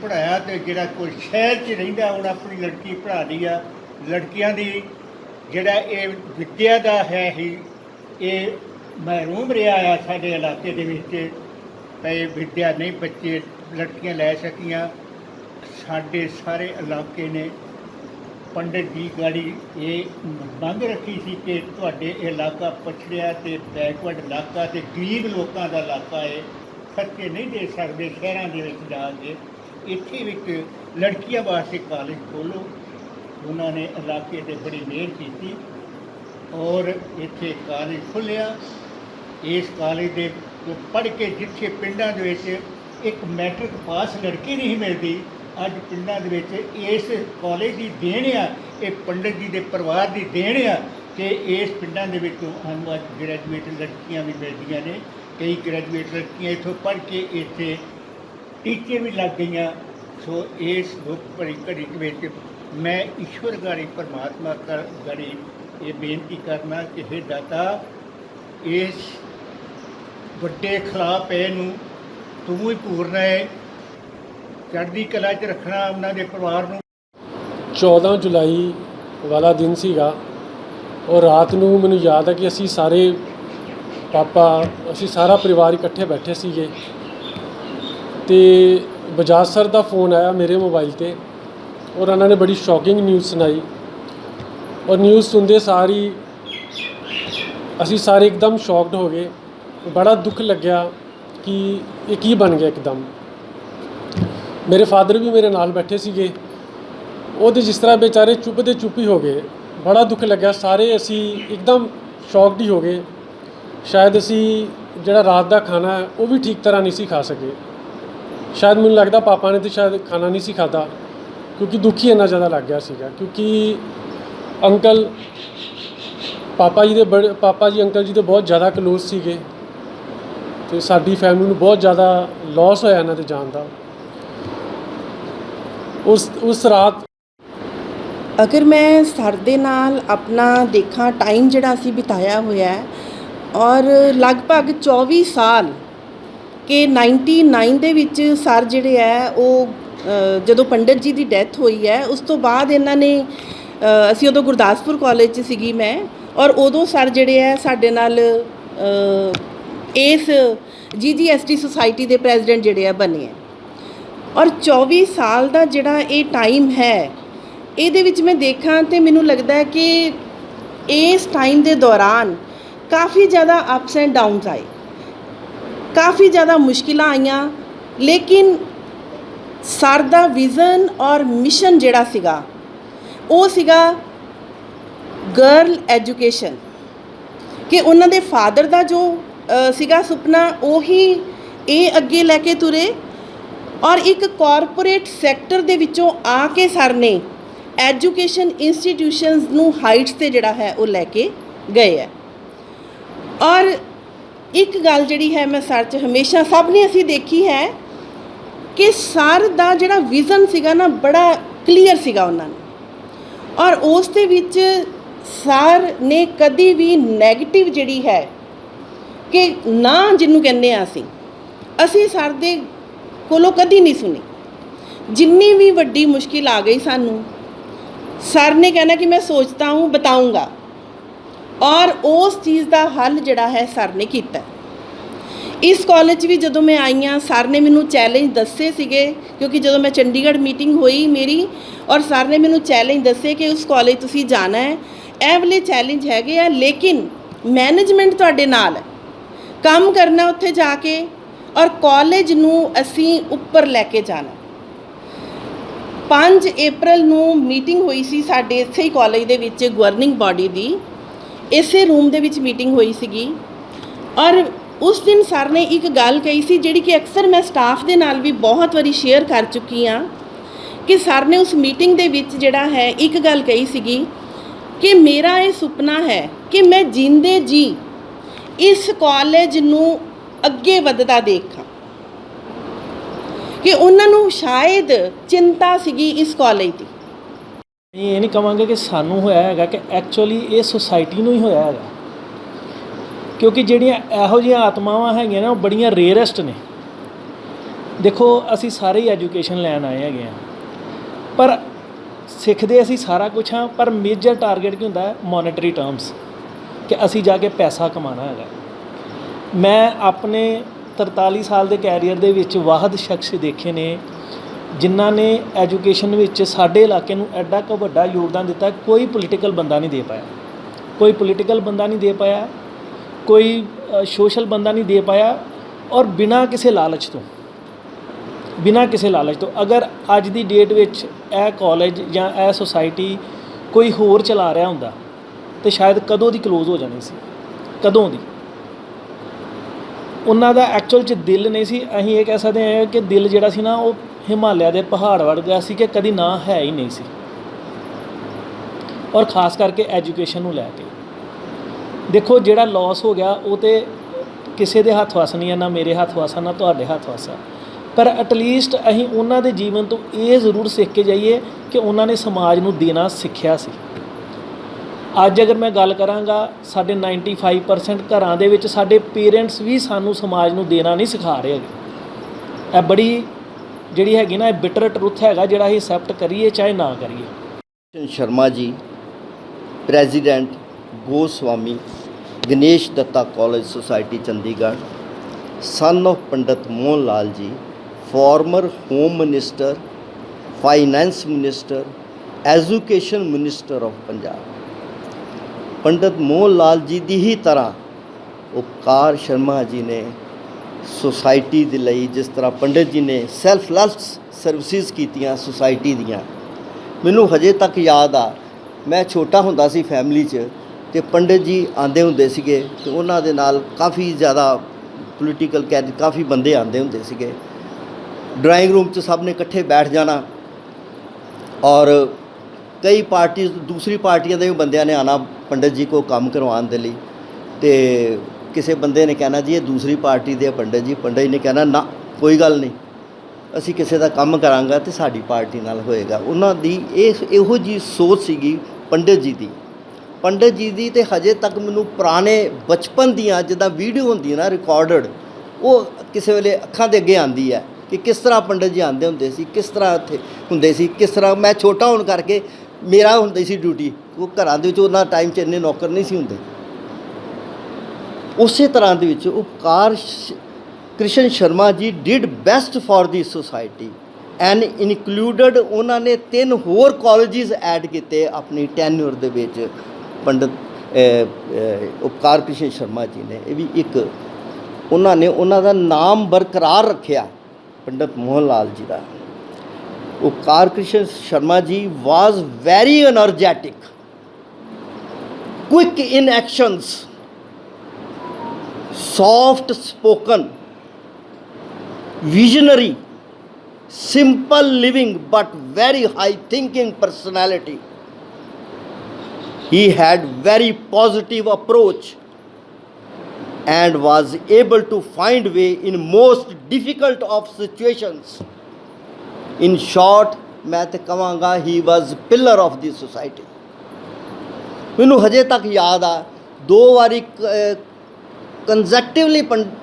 पढ़ाया तो जोड़ा कोई शहर च रहिंदा हुण अपनी लड़की पढ़ा दी आ। लड़कियां दी जोड़ा ये विद्या का है ही ये महरूम रहा आ साडे इलाके दे विच भाई विद्या नहीं बच्चे लड़कियां लै सकियां। साडे सारे इलाके ने पंडित जी गाड़ी ये मंग रखी सी कि तुहाडे इलाका पछड़िया ते बैकवर्ड इलाका ते गरीब लोगों का इलाका है, खर्चे नहीं दे सकते शहरों के जाके, इत्थे विच लड़कियां वास्ते कॉलेज खोलो। उन्होंने इलाके ते बड़ी मेहर की और इत्थे कॉलेज खुलिया। इस कॉलेज दे पढ़ के जिथे पिंडां दे विच एक मैट्रिक पास लड़की नहीं मिलती, अज पिंडां दे विच इस कॉलेज की देन आ, ये पंडित जी के परिवार की देन आ कि इस पिंडां दे विचों सानूं अज ग्रैजुएट लड़कियां भी मिलदियां ने। कई ग्रैजुएट लड़कियां इत्थों पढ़ के इत्थे टीचर भी लग गई। सो इस दुख भरी घड़ी विच मैं ईश्वर गाड़ी परमात्मा गाड़ी ये बेनती करना कि हे दाता इस ਵੱਡੇ ਖਿਲਾਫ ਇਹਨੂੰ ਤੂੰ ਹੀ ਪੂਰਨਾ ਹੈ, ਚੜ੍ਹਦੀ ਕਲਾ 'ਚ ਰੱਖਣਾ ਉਹਨਾਂ ਦੇ ਪਰਿਵਾਰ ਨੂੰ। 14 ਜੁਲਾਈ ਵਾਲਾ ਦਿਨ ਸੀਗਾ ਔਰ ਰਾਤ ਨੂੰ ਮੈਨੂੰ ਯਾਦ ਹੈ ਕਿ ਅਸੀਂ ਸਾਰੇ ਪਾਪਾ ਅਸੀਂ ਸਾਰਾ ਪਰਿਵਾਰ ਇਕੱਠੇ ਬੈਠੇ ਸੀਗੇ ਤੇ ਬਜਾਜ ਸਰ ਦਾ ਫੋਨ ਆਇਆ ਮੇਰੇ ਮੋਬਾਈਲ ਤੇ ਔਰ ਉਹਨਾਂ ਨੇ ਬੜੀ ਸ਼ੌਕਿੰਗ ਨਿਊਜ਼ ਸੁਣਾਈ ਔਰ ਨਿਊਜ਼ ਸੁਣਦੇ ਸਾਰ ਹੀ ਅਸੀਂ ਸਾਰੇ ਇੱਕਦਮ ਸ਼ੌਕਡ ਹੋ ਗਏ। बड़ा दुख लग्या कि ये की बन गया एकदम। मेरे फादर भी मेरे नाल बैठे सीगे, वो जिस तरह बेचारे चुप दे चुप ही हो गए। बड़ा दुख लग्या, सारे असी एकदम शॉक्ड ही हो गए। शायद असी जिहड़ा रात का खाना है वो भी ठीक तरह नहीं सी खा सके। शायद मैनूं लगदा पापा ने तो शायद खाना नहीं सी खाता क्योंकि दुख ही इन्ना ज़्यादा लग गया सीगा। क्योंकि अंकल पापा जी अंकल जी तो बहुत ज़्यादा क्लोज सीगे तो साडी फैमिली में बहुत ज़्यादा लॉस होया इन्हां दे जान दा। उस रात अगर मैं सर दे नाल अपना देखा टाइम जिहड़ा असीं बिताया होया है और लगभग 24 साल कि 99 दे विच सर जिहड़े है वो जदों पंडित जी की डैथ हुई है उस तो बाद इन्हां ने असीं उदों गुरदासपुर कॉलेज च सीगी मैं और उदों सर जिहड़े है साडे नाल इस GGST सोसाइटी के प्रेजिडेंट जिहड़े आ बने हैं। और 24 साल का जिहड़ा ये टाइम है ये मैं देखा तो मैनूं लगता है कि इस टाइम के दौरान काफ़ी ज़्यादा अप्स एंड डाउनस आए, काफ़ी ज़्यादा मुश्किलां आईयां, लेकिन सर दा विज़न और मिशन जिहड़ा सीगा वो सीगा गर्ल एजुकेशन कि उन्हां दे फादर दा जो सीगा सुपना उही ये अगे लैके तुरे और एक कॉरपोरेट सैक्टर दे विचों आके सर ने एजुकेशन इंस्टीट्यूशनस नूं हाइट्स ते जिहड़ा है वो लैके गए है। और एक गल जिहड़ी है मैं सर च हमेशा सब ने असीं देखी है कि सर दा जिहड़ा विज़न सीगा ना बड़ा क्लीयर सीगा उन्हां ने और उस दे विच सर ने कदी भी नैगेटिव जिहड़ी है कि ना जिन्नू कहने असी सर दे कोलों कदी नहीं सुनी। जिन्नी भी वड्डी मुश्किल आ गई सानू सर ने कहना कि मैं सोचता हूँ बताऊँगा और उस चीज़ का हल जिहड़ा है सर ने कीता। इस कॉलेज भी जदों मैं आई हाँ सर ने मैनू चैलेंज दसे सीगे क्योंकि जदों मैं चंडीगढ़ मीटिंग हुई मेरी और सर ने मैनू चैलेंज दसे कि उस कॉलेज तुसीं जाना है, ਇਹ वाले चैलेंज हैगे आ लेकिन मैनेजमेंट तुहाडे नाल है, काम करना उत्थे जाके और कॉलेज नूं असीं उपर लैके जाना। 5 अप्रैल नूं मीटिंग हुई सी साडे इत्थे ही कॉलेज दे विच गवर्निंग बॉडी दी, इसे रूम दे विच मीटिंग हुई सीगी और उस दिन सर ने एक गल कही सी जिहड़ी कि अक्सर मैं स्टाफ दे नाल भी बहुत वारी शेयर कर चुकी हाँ कि सर ने उस मीटिंग दे विच जिहड़ा है एक गल कही सीगी कि मेरा ये सुपना है कि मैं जींदे जी इस कॉलेज नूं अगे वधदा देखा कि उन्होंने शायद चिंता सीगी इस कॉलेज की। ये नहीं कहांगे कि सानू होया है कि एक्चुअली ये सोसाइटी नूं ही होया है क्योंकि जिहड़ियां इहो जिहियां आत्मावां हैगियां ना बड़ियां रेयरेस्ट ने ਦੇਖੋ ਅਸੀਂ ਸਾਰੇ ਹੀ ਐਜੂਕੇਸ਼ਨ ਲੈਣ ਆਏ ਹੈਗੇ ਆ, ਪਰ ਸਿੱਖਦੇ ਅਸੀਂ ਸਾਰਾ ਕੁਝ ਹਾਂ, ਪਰ ਮੇਜਰ ਟਾਰਗੇਟ ਕੀ ਹੁੰਦਾ ਹੈ? ਮੋਨੇਟਰੀ ਟਰਮਸ, ਕਿ ਅਸੀਂ ਜਾ ਕੇ ਪੈਸਾ ਕਮਾਉਣਾ ਹੈਗਾ। ਮੈਂ ਆਪਣੇ 43 ਸਾਲ ਦੇ ਕੈਰੀਅਰ ਦੇ ਵਿੱਚ ਵਾਹਦ ਸ਼ਖਸ ਦੇਖੇ ਨੇ ਜਿਨ੍ਹਾਂ ਨੇ ਐਜੂਕੇਸ਼ਨ ਵਿੱਚ ਸਾਡੇ ਇਲਾਕੇ ਨੂੰ ਐਡਾ ਕੁ ਵੱਡਾ ਯੋਗਦਾਨ ਦਿੱਤਾ। ਕੋਈ ਪੋਲੀਟੀਕਲ ਬੰਦਾ ਨਹੀਂ ਦੇ ਪਾਇਆ, ਕੋਈ ਪੋਲੀਟੀਕਲ ਬੰਦਾ ਨਹੀਂ ਦੇ ਪਾਇਆ, ਕੋਈ ਸੋਸ਼ਲ ਬੰਦਾ ਨਹੀਂ ਦੇ ਪਾਇਆ, ਔਰ ਬਿਨਾਂ ਕਿਸੇ ਲਾਲਚ ਤੋਂ, ਬਿਨਾਂ ਕਿਸੇ ਲਾਲਚ ਤੋਂ। ਅਗਰ ਅੱਜ ਦੀ ਡੇਟ ਵਿੱਚ ਇਹ ਕਾਲਜ ਜਾਂ ਇਹ ਸੁਸਾਇਟੀ ਕੋਈ ਹੋਰ ਚਲਾ ਰਿਹਾ ਹੁੰਦਾ ਤਾਂ ਸ਼ਾਇਦ ਕਦੋਂ ਦੀ ਕਲੋਜ਼ ਹੋ ਜਾਣੀ ਸੀ, ਕਦੋਂ ਦੀ। ਉਹਨਾਂ ਦਾ ਐਕਚੁਅਲ 'ਚ ਦਿਲ ਨਹੀਂ ਸੀ। ਅਸੀਂ ਇਹ ਕਹਿ ਸਕਦੇ ਹਾਂ ਕਿ ਦਿਲ ਜਿਹੜਾ ਸੀ ਨਾ, ਉਹ ਹਿਮਾਲਿਆ ਦੇ ਪਹਾੜ ਵਰਗਾ ਸੀ ਕਿ ਕਦੀ ਨਾ ਹੈ ਹੀ ਨਹੀਂ ਸੀ। ਔਰ ਖ਼ਾਸ ਕਰਕੇ ਐਜੂਕੇਸ਼ਨ ਨੂੰ ਲੈ ਕੇ ਦੇਖੋ, ਜਿਹੜਾ ਲਾਸ ਹੋ ਗਿਆ ਉਹ ਤਾਂ ਕਿਸੇ ਦੇ ਹੱਥ ਵੱਸ ਨਹੀਂ ਹੈ, ਨਾ ਮੇਰੇ ਹੱਥ ਵੱਸ, ਨਾ ਤੁਹਾਡੇ ਹੱਥ ਵੱਸ। ਪਰ ਐਟਲੀਸਟ ਅਸੀਂ ਉਹਨਾਂ ਦੇ ਜੀਵਨ ਤੋਂ ਇਹ ਜ਼ਰੂਰ ਸਿੱਖ ਕੇ ਜਾਈਏ ਕਿ ਉਹਨਾਂ ਨੇ ਸਮਾਜ ਨੂੰ ਦੇਣਾ ਸਿੱਖਿਆ ਸੀ। ਅੱਜ ਅਗਰ ਮੈਂ ਗੱਲ ਕਰਾਂਗਾ, ਸਾਡੇ 95% ਘਰਾਂ ਦੇ ਵਿੱਚ ਸਾਡੇ ਪੇਰੈਂਟਸ ਵੀ ਸਾਨੂੰ ਸਮਾਜ ਨੂੰ ਦੇਣਾ ਨਹੀਂ ਸਿਖਾ ਰਹੇ ਹੈਗੇ। ਇਹ ਬੜੀ ਜਿਹੜੀ ਹੈਗੀ ਨਾ, ਇਹ ਬਿਟਰ ਟਰੁੱਥ ਹੈਗਾ, ਜਿਹੜਾ ਅਸੀਂ ਐਕਸੈਪਟ ਕਰੀਏ ਚਾਹੇ ਨਾ ਕਰੀਏ। Sharma ji, president Goswami Ganesh Datta college society Chandigarh, son of Pandit Mohan Lal ji, former home minister, finance minister, education minister of Punjab. Pandit Mohan Lal ji दी ही तरह उपकार शर्मा जी ने सोसाइटी दे लई, जिस तरह पंडित जी ने सैल्फ सर्विसिज कीतियां सोसाइटी दियां, ਮੈਨੂੰ ਹਜੇ ਤੱਕ ਯਾਦ ਆ। ਮੈਂ ਛੋਟਾ ਹੁੰਦਾ ਸੀ ਫੈਮਿਲੀ 'ਚ, ਅਤੇ ਪੰਡਿਤ ਜੀ ਆਉਂਦੇ ਹੁੰਦੇ ਸੀਗੇ, ਅਤੇ ਉਹਨਾਂ ਦੇ ਨਾਲ ਕਾਫੀ ਜ਼ਿਆਦਾ ਪੋਲੀਟੀਕਲ ਕਾਫੀ ਬੰਦੇ ਆਉਂਦੇ ਹੁੰਦੇ ਸੀਗੇ। ਡਰਾਇੰਗ ਰੂਮ 'ਚ ਸਭ ਨੇ ਇਕੱਠੇ ਬੈਠ ਜਾਣਾ, ਔਰ ਕਈ ਪਾਰਟੀ ਦੂਸਰੀ ਪਾਰਟੀਆਂ ਦੇ ਵੀ ਬੰਦਿਆਂ ਨੇ ਆਉਣਾ ਪੰਡਿਤ ਜੀ ਕੋਲ ਕੰਮ ਕਰਵਾਉਣ ਦੇ ਲਈ। ਅਤੇ ਕਿਸੇ ਬੰਦੇ ਨੇ ਕਹਿਣਾ ਜੀ ਇਹ ਦੂਸਰੀ ਪਾਰਟੀ ਦੇ ਪੰਡਿਤ ਜੀ ਨੇ ਕਹਿਣਾ ਨਾ ਕੋਈ ਗੱਲ ਨਹੀਂ, ਅਸੀਂ ਕਿਸੇ ਦਾ ਕੰਮ ਕਰਾਂਗਾ ਤੇ ਸਾਡੀ ਪਾਰਟੀ ਨਾਲ ਹੋਏਗਾ। ਉਹਨਾਂ ਦੀ ਇਹੋ ਜਿਹੀ ਸੋਚ ਸੀਗੀ ਪੰਡਿਤ ਜੀ ਦੀ। ਤੇ ਹਜੇ ਤੱਕ ਮੈਨੂੰ ਪੁਰਾਣੇ ਬਚਪਨ ਦੀਆਂ ਜਿੱਦਾਂ ਵੀਡੀਓ ਹੁੰਦੀ ਨਾ ਰਿਕਾਰਡਡ, ਉਹ ਕਿਸੇ ਵੇਲੇ ਅੱਖਾਂ ਦੇ ਅੱਗੇ ਆਉਂਦੀ ਹੈ ਕਿ ਕਿਸ ਤਰ੍ਹਾਂ ਪੰਡਿਤ ਜੀ ਆਉਂਦੇ ਹੁੰਦੇ ਸੀ, ਕਿਸ ਤਰ੍ਹਾਂ ਉੱਥੇ ਹੁੰਦੇ ਸੀ, ਕਿਸ ਤਰ੍ਹਾਂ। ਮੈਂ ਛੋਟਾ ਹੋਣ ਕਰਕੇ ਮੇਰਾ ਹੁੰਦੀ ਸੀ ਡਿਊਟੀ, ਉਹ ਘਰਾਂ ਦੇ ਵਿੱਚ ਉਹਨਾਂ ਟਾਈਮ 'ਚ ਇੰਨੇ ਨੌਕਰ ਨਹੀਂ ਸੀ ਹੁੰਦੇ। ਉਸੇ ਤਰ੍ਹਾਂ ਦੇ ਵਿੱਚ Upkar Krishna Sharma ji did best for the society and included. उन्होंने 3 होर कॉलेजिस ऐड किए अपनी टैन्योर दे विच। पंडित उपकार कृष्ण शर्मा जी ने ये भी एक उन्होंने उन्होंने नाम बरकरार रखा पंडित मोहन लाल जी का। Upkar Krishna Sharma ji was very energetic, quick in actions, soft spoken, visionary, simple living but very high thinking personality. He had very positive approach and was able to find way in most difficult of situations. In short, मैं तो कहांगा he was pillar of the society. मैनू हजे तक याद आ 2 वारी कंजैक्टिवली